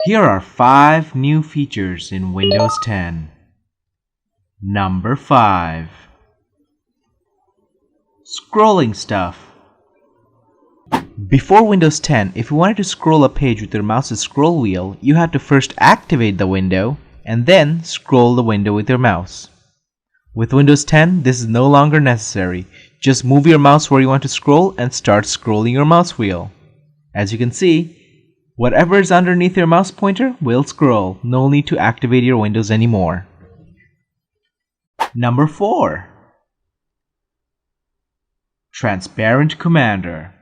Here are 5 new features in Windows 10. Number 5. Scrolling stuff. Before Windows 10, if you wanted to scroll a page with your mouse's scroll wheel, you had to first activate the window and then scroll the window with your mouse. With Windows 10, this is no longer necessary. Just move your mouse where you want to scroll and start scrolling your mouse wheel. As you can see, whatever is underneath your mouse pointer will scroll. No need to activate your windows anymore. Number 4. Transparent Commander.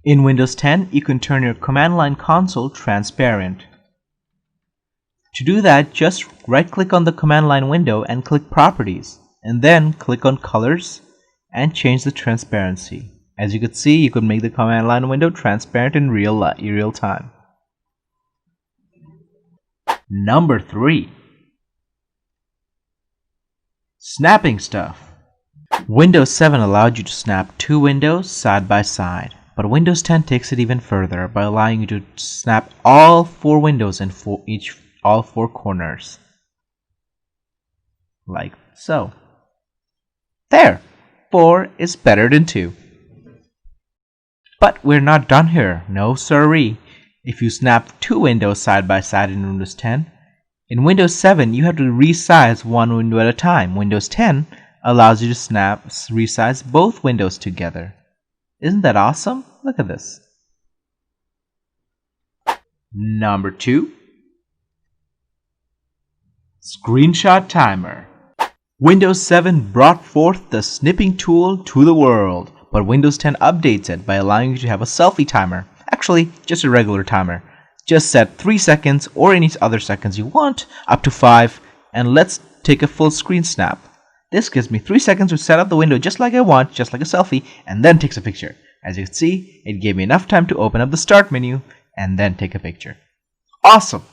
In Windows 10, you can turn your command line console transparent. To do that, just right-click on the command line window and click Properties, and then click on Colors and change the transparency. As you can see, you can make the command line window transparent in real time. Number 3. Snapping stuff. Windows 7 allowed you to snap 2 windows side by side, but Windows 10 takes it even further by allowing you to snap all 4 windows in all 4 corners. Like so. There! 4 is better than 2. But we're not done here. No siree. If you snap 2 windows side by side in Windows 10, in Windows 7 you have to resize one window at a time. Windows 10 allows you to resize both windows together. Isn't that awesome? Look at this. Number 2. Screenshot Timer. Windows 7 brought forth the snipping tool to the world, but Windows 10 updates it by allowing you to have a selfie timer. Actually, just a regular timer. Just set 3 seconds or any other seconds you want, up to 5, and let's take a full screen snap. This gives me 3 seconds to set up the window just like I want, just like a selfie, and then takes a picture. As you can see, it gave me enough time to open up the start menu and then take a picture. Awesome!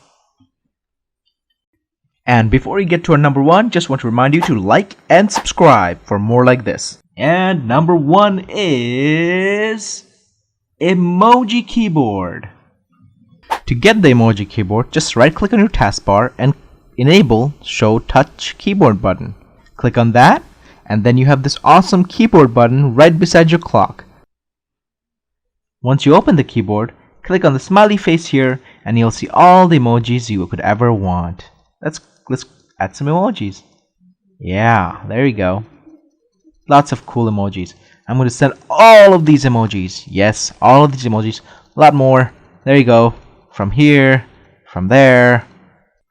And before we get to our number 1, just want to remind you to like and subscribe for more like this. And number 1 is Emoji Keyboard. To get the Emoji Keyboard, just right click on your taskbar and enable Show Touch Keyboard button. Click on that, and then you have this awesome keyboard button right beside your clock. Once you open the keyboard, click on the smiley face here and you'll see all the emojis you could ever want. Let's add some emojis. Yeah, there you go. Lots of cool emojis. I'm going to send all of these emojis. Yes, all of these emojis. A lot more. There you go. From here, from there,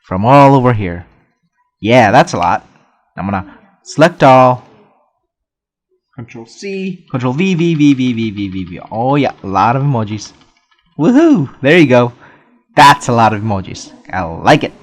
from all over here. Yeah, that's a lot. I'm going to select all. Control C, Control V, V, V, V, V, V, V, V. Oh yeah, a lot of emojis. Woohoo! There you go. That's a lot of emojis. I like it.